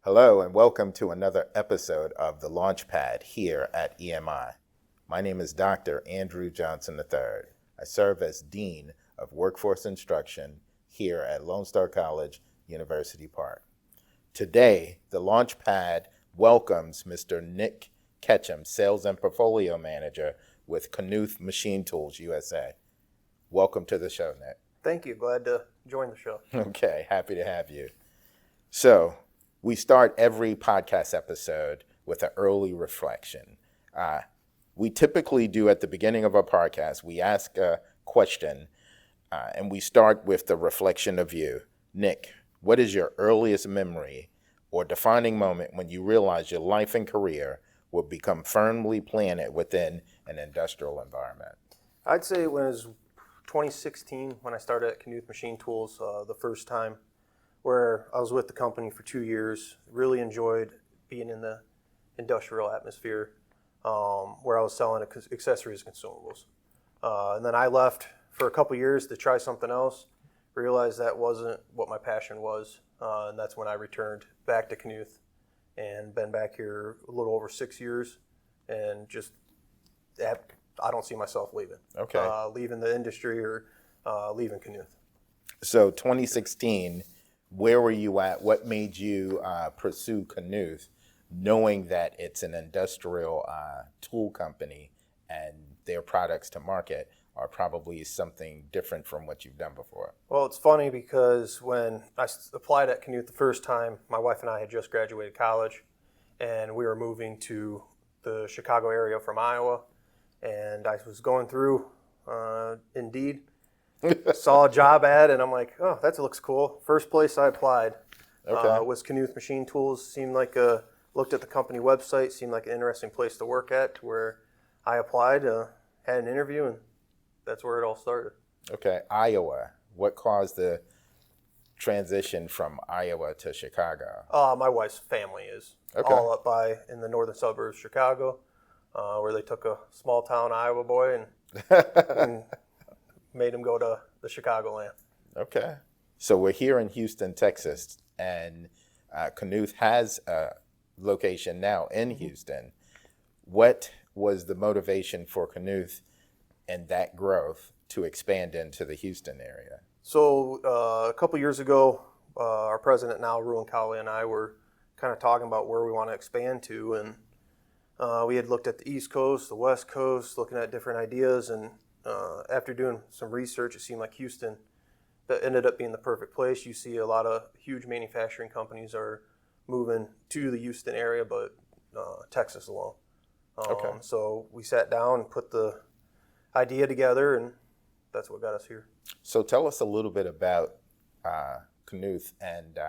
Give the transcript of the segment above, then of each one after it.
Hello and welcome to another episode of The Launchpad here at EMI. My name is Dr. Andrew Johnson III. I serve as Dean of Workforce Instruction here at Lone Star College, University Park. Today, The Launchpad welcomes Mr. Nick Ketchum, Sales and Portfolio Manager with Knuth Machine Tools USA. Welcome to the show, Nick. Thank you. Glad to join the show. Okay, happy to have you. So, we start every podcast episode with an early reflection. We typically do at the beginning of our podcast, we ask a question and we start with the reflection of you. Nick, what is your earliest memory or defining moment when you realized your life and career would become firmly planted within an industrial environment? I'd say when it was 2016 when I started at Knuth Machine Tools the first time, where I was with the company for 2 years. Really enjoyed being in the industrial atmosphere where I was selling accessories and consumables. And then I left for a couple years to try something else, realized that wasn't what my passion was, and that's when I returned back to Knuth and been back here a little over 6 years, and just I don't see myself leaving. Okay. Leaving the industry or leaving Knuth. So 2016, where were you at? What made you pursue Knuth, knowing that it's an industrial tool company and their products to market are probably something different from what you've done before? Well, it's funny because when I applied at Knuth the first time, my wife and I had just graduated college, and we were moving to the Chicago area from Iowa, and I was going through Indeed, saw a job ad, and I'm like, oh, that looks cool. First place I applied was Knuth Machine Tools. Seemed like looked at the company website, seemed like an interesting place to work at, to where I applied, had an interview, and that's where it all started. Okay, Iowa. What caused the transition from Iowa to Chicago? My wife's family is all up in the northern suburbs of Chicago, where they took a small town Iowa boy and made him go to the Chicagoland. Okay. So we're here in Houston, Texas, and Knuth has a location now in Houston. What was the motivation for Knuth and that growth to expand into the Houston area? So a couple years ago, our president now, Ruin Cowley, and I were kind of talking about where we want to expand to, and we had looked at the East Coast, the West Coast, looking at different ideas, and after doing some research, it seemed like Houston that ended up being the perfect place. You see a lot of huge manufacturing companies are moving to the Houston area, but Texas alone. So we sat down and put the idea together, and that's what got us here. So tell us a little bit about Knuth and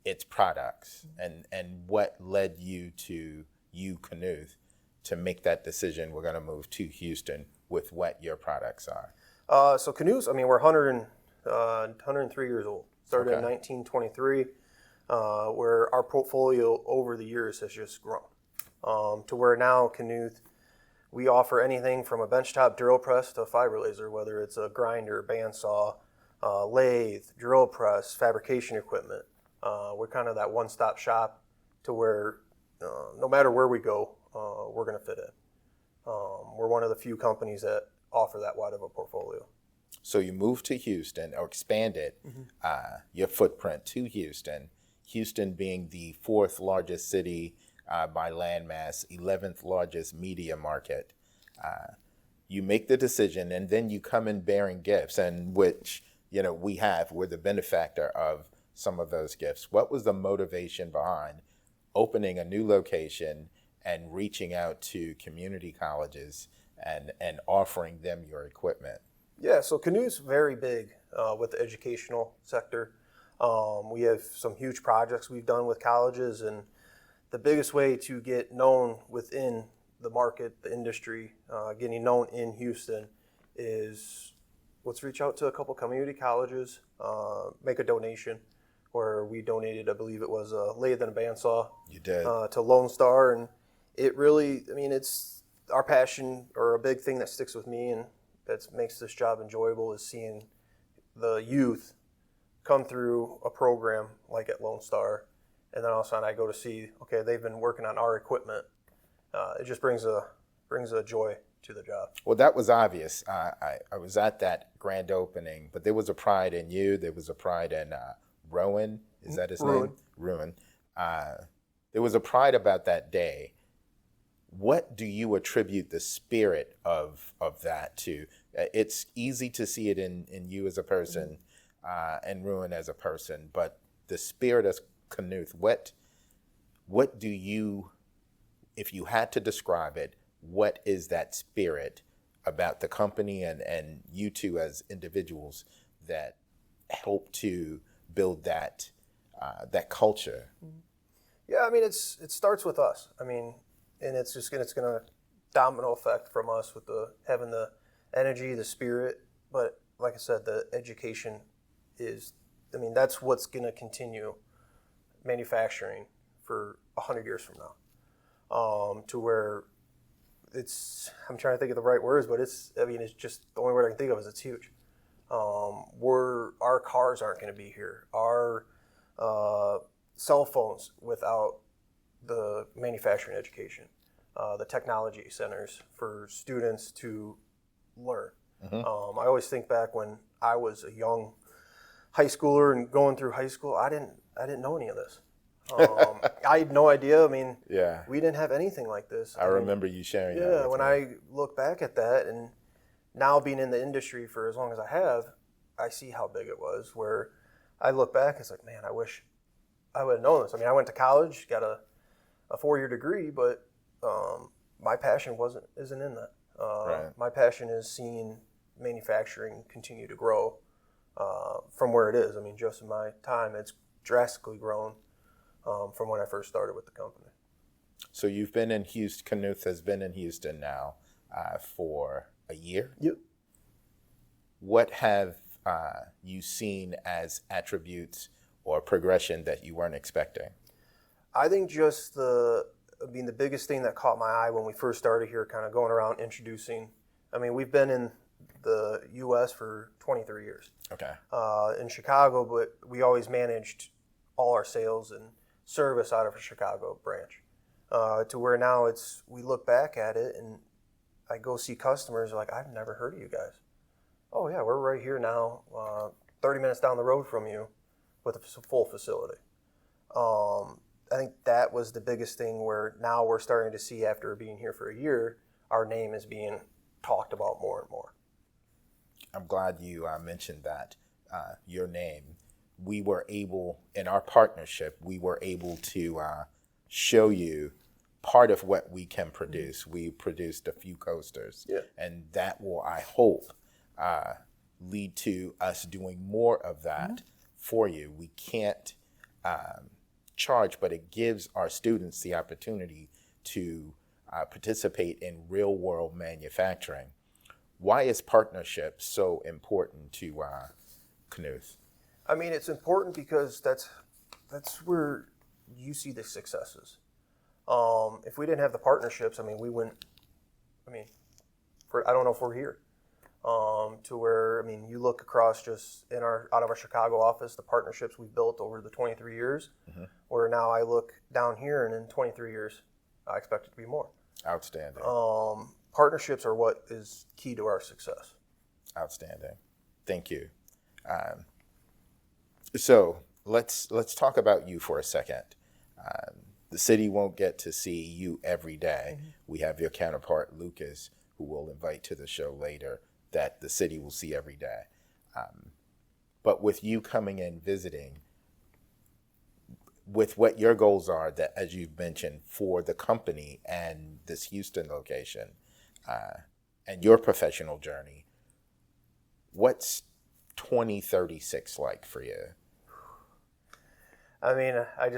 its products, and what led you to Knuth to make that decision. We're going to move to Houston with what your products are. So Knuth, we're 103 years old. Started in 1923, where our portfolio over the years has just grown to where now Knuth, we offer anything from a benchtop drill press to a fiber laser, whether it's a grinder, bandsaw, lathe, drill press, fabrication equipment. We're kind of that one-stop shop to where no matter where we go, we're going to fit in. We're one of the few companies that offer that wide of a portfolio. So you moved to Houston, or expanded your footprint to Houston, Houston being the 4th largest city by landmass, 11th largest media market. You make the decision, and then you come in bearing gifts, and which we're the benefactor of some of those gifts. What was the motivation behind opening a new location and reaching out to community colleges and offering them your equipment? Yeah, so Knuth's very big with the educational sector. We have some huge projects we've done with colleges, and the biggest way to get known within the market, the industry, getting known in Houston is let's reach out to a couple community colleges, make a donation, where we donated, I believe it was a lathe and a bandsaw. You did. To Lone Star, and it really, it's our passion, or a big thing that sticks with me and that makes this job enjoyable, is seeing the youth come through a program like at Lone Star, and then all of a sudden I go to see, okay, they've been working on our equipment. It just brings a joy to the job. Well, that was obvious. I was at that grand opening, but there was a pride in you. There was a pride in Rowan. Is that his name? Rowan. There was a pride about that day. What do you attribute the spirit of that to? It's easy to see it in you as a person and Rowan as a person, but the spirit of Knuth, what do you, if you had to describe it, what is that spirit about the company and you two as individuals that help to build that culture? Yeah, I mean, it starts with us. I mean, and it's going to domino effect from us with having the energy, the spirit. But like I said, the education is, I mean, that's what's going to continue manufacturing for 100 years from now, to where I'm trying to think of the right words, but it's just the only word I can think of is it's huge. Our cars aren't going to be here. Our cell phones without the manufacturing education, the technology centers for students to learn. Mm-hmm. I always think back when I was a young high schooler and going through high school, I didn't know any of this. I had no idea. I mean, yeah, we didn't have anything like this. I remember you sharing that. Yeah, when I look back at that, and now being in the industry for as long as I have, I see how big it was. Where I look back, it's like, man, I wish I would have known this. I mean, I went to college, got a 4-year degree, but my passion isn't in that. Right. My passion is seeing manufacturing continue to grow from where it is. I mean, just in my time, it's drastically grown from when I first started with the company. So you've been in Houston. Knuth has been in Houston now for a year. Yep. What have you seen as attributes or progression that you weren't expecting? I think just the biggest thing that caught my eye when we first started here, kind of going around introducing. I mean, we've been in the U.S. for 23 years. Okay. In Chicago, but we always managed all our sales and service out of a Chicago branch. To where now we look back at it and I go see customers like, I've never heard of you guys. Oh yeah, we're right here now, 30 minutes down the road from you with a full facility. I think that was the biggest thing where now we're starting to see, after being here for a year, our name is being talked about more and more. I'm glad you mentioned that, your name. We were able, in our partnership, to show you part of what we can produce. Mm-hmm. We produced a few coasters, yeah, and that will, I hope, lead to us doing more of that, mm-hmm, for you. We can't charge, but it gives our students the opportunity to participate in real world manufacturing. Why is partnership so important to Knuth? I mean, it's important because that's where you see the successes. If we didn't have the partnerships, I mean, we wouldn't. I mean, I don't know if we're here. To where, I mean, you look across just out of our Chicago office, the partnerships we've built over the 23 years, mm-hmm, where now I look down here and in 23 years, I expect it to be more. Outstanding. Partnerships are what is key to our success. Outstanding. Thank you. So let's talk about you for a second. The city won't get to see you every day. Mm-hmm. We have your counterpart, Lucas, who we'll invite to the show later, that the city will see every day. But with you coming in, visiting, with what your goals are, that, as you've mentioned, for the company and this Houston location, and your professional journey, what's 2036 like for you? I mean, I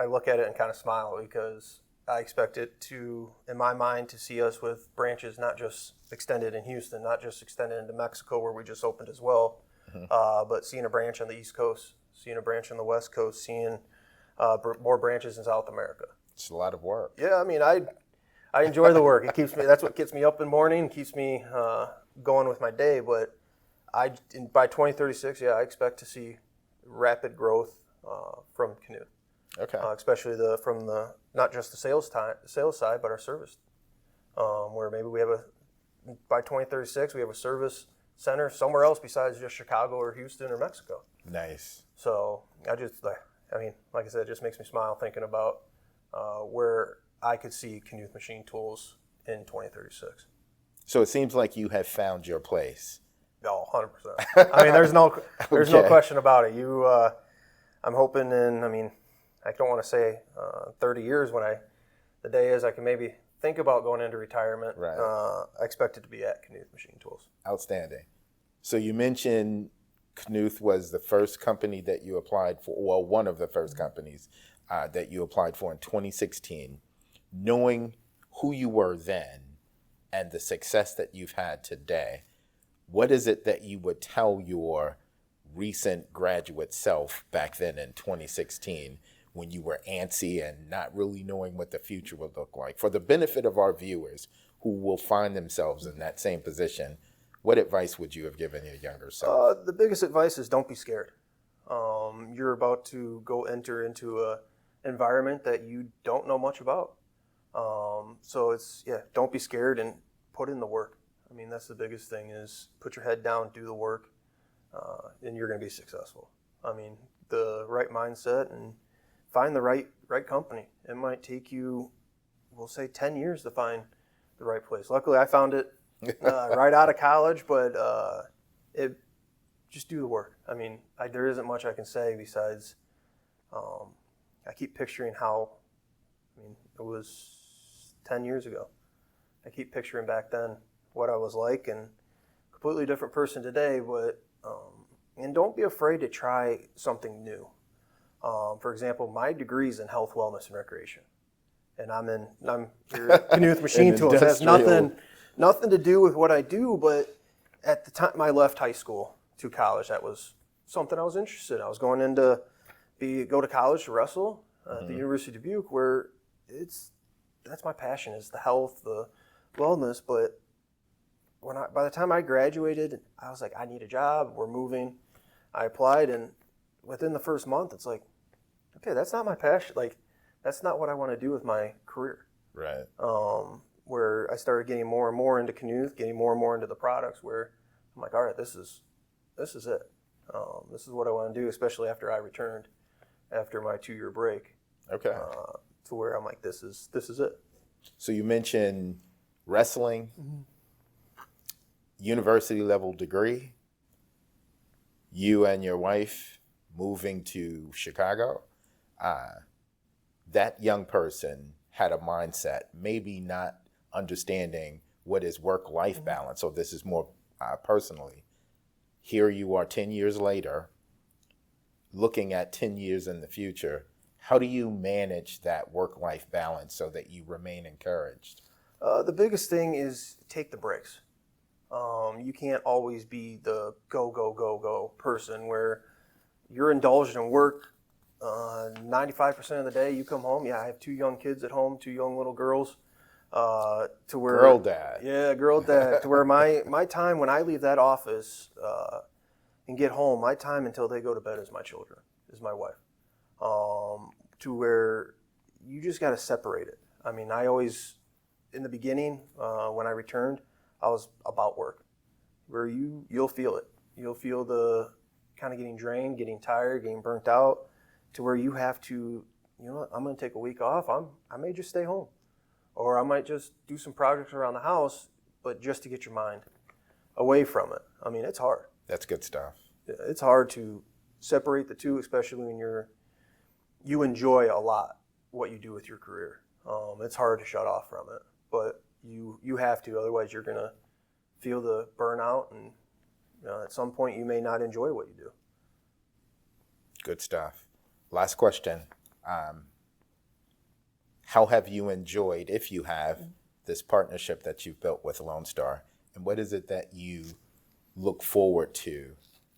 look at it and kind of smile, because I expect it to, in my mind, to see us with branches not just extended in Houston, not just extended into Mexico, where we just opened as well, mm-hmm, but seeing a branch on the East Coast, seeing a branch on the West Coast, seeing more branches in South America. It's a lot of work. Yeah, I mean, I enjoy the work. That's what gets me up in the morning, keeps me going with my day. But By 2036, yeah, I expect to see rapid growth from Knuth. Okay. Especially from the not just the sales side, but our service, where maybe by 2036 we have a service center somewhere else besides just Chicago or Houston or Mexico. Nice. So like I said, it just makes me smile thinking about where I could see Knuth Machine Tools in 2036. So it seems like you have found your place. Oh, 100%. I mean, there's no Okay. question about it. I'm hoping I don't want to say 30 years the day is I can maybe think about going into retirement. Right. I expect it to be at Knuth Machine Tools. Outstanding. So you mentioned Knuth was the first company that you applied for, well, one of the first companies that you applied for in 2016. Knowing who you were then and the success that you've had today, what is it that you would tell your recent graduate self back then in 2016 when you were antsy and not really knowing what the future would look like? For the benefit of our viewers who will find themselves in that same position, what advice would you have given your younger self? The biggest advice is don't be scared. You're about to enter into an environment that you don't know much about. So don't be scared and put in the work. I mean, that's the biggest thing is put your head down, do the work, and you're going to be successful. I mean, the right mindset and find the right company. It might take you, we'll say 10 years to find the right place. Luckily, I found it right out of college, but just do the work. I mean, there isn't much I can say besides I keep picturing it was 10 years ago. I keep picturing back then what I was like, and completely different person today, but and don't be afraid to try something new. For example, my degree's in health, wellness, and recreation, and I'm here at Knuth Machine Tools. It has nothing to do with what I do, but at the time I left high school to college, that was something I was interested in. I was going go to college to wrestle at the University of Dubuque, where that's my passion, is the health, the wellness. But by the time I graduated, I was like, I need a job. We're moving. I applied, and within the first month, it's like, okay, that's not my passion. Like, that's not what I want to do with my career. Right. Where I started getting more and more into Knuth, getting more and more into the products, where I'm like, all right, this is it. This is what I want to do, especially after I returned after my 2-year break. Okay. To where I'm like, this is it. So you mentioned wrestling, university level degree, you and your wife moving to Chicago. That young person had a mindset, maybe not understanding what is work-life balance. So this is more personally. Here you are 10 years later, looking at 10 years in the future. How do you manage that work-life balance so that you remain encouraged? The biggest thing is take the breaks. You can't always be the go person where you're indulged in work 95% of the day. You come home. Yeah, I have 2 young kids at home, 2 young little girls. To where Girl dad. Yeah, girl dad. To where my time when I leave that office and get home, my time until they go to bed is my children, is my wife. To where you just got to separate it. I mean, I always, in the beginning, when I returned, I was about work, where you'll feel it. You'll feel the kind of getting drained, getting tired, getting burnt out, to where you have to, you know what, I'm going to take a week off. I may just stay home, or I might just do some projects around the house, but just to get your mind away from it. I mean, it's hard. That's good stuff. It's hard to separate the two, especially when you enjoy a lot what you do with your career. It's hard to shut off from it, but you have to, otherwise you're going to feel the burnout, and at some point you may not enjoy what you do. Good stuff. Last question. How have you enjoyed, if you have, this partnership that you've built with Lone Star? And what is it that you look forward to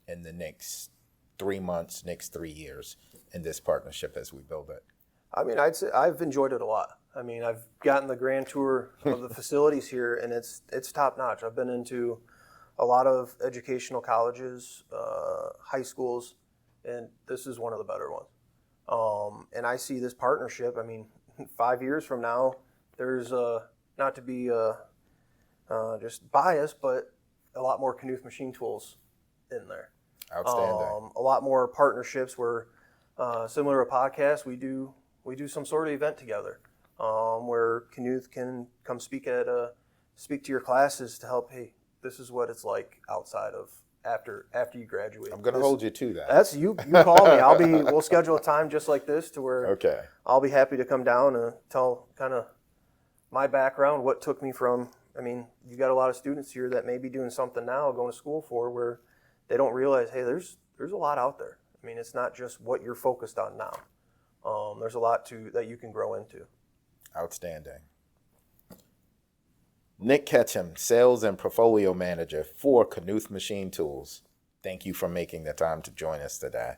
in the next 3 months, next 3 years in this partnership as we build it? I mean, I'd say I've enjoyed it a lot. I mean, I've gotten the grand tour of the facilities here, and it's top notch. I've been into a lot of educational colleges, high schools, and this is one of the better ones. And I see this partnership. I mean, 5 years from now, there's not to be just biased, but a lot more Knuth Machine Tools in there. Outstanding. A lot more partnerships where, similar to a podcast, we do some sort of event together, where Knuth can come speak to your classes to help. Hey, this is what it's like outside of after you graduate. I'm going to hold you to that. That's you call me. We'll schedule a time just like this to where Okay. I'll be happy to come down and tell kind of my background, what took me from. I mean, you got a lot of students here that may be doing something now, going to school for, where they don't realize, hey, there's a lot out there. I mean, it's not just what you're focused on now. There's a lot that you can grow into. Outstanding. Nick Ketchum, Sales and Portfolio Manager for Knuth Machine Tools. Thank you for making the time to join us today.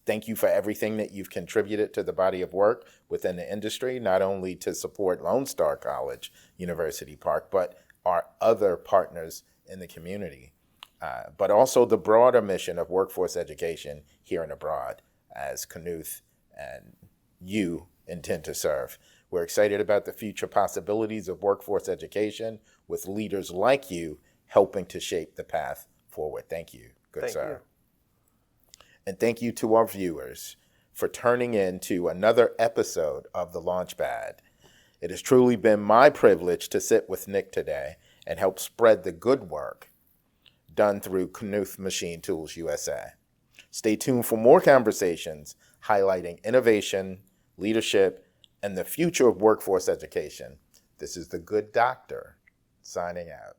Thank you for everything that you've contributed to the body of work within the industry, not only to support Lone Star College, University Park, but our other partners in the community, but also the broader mission of workforce education here and abroad, as Knuth and you intend to serve. We're excited about the future possibilities of workforce education with leaders like you helping to shape the path forward. Thank you, good sir. And thank you to our viewers for turning in to another episode of The Launchpad. It has truly been my privilege to sit with Nick today and help spread the good work done through Knuth Machine Tools USA. Stay tuned for more conversations highlighting innovation, leadership, and the future of workforce education. This is the Good Doctor signing out.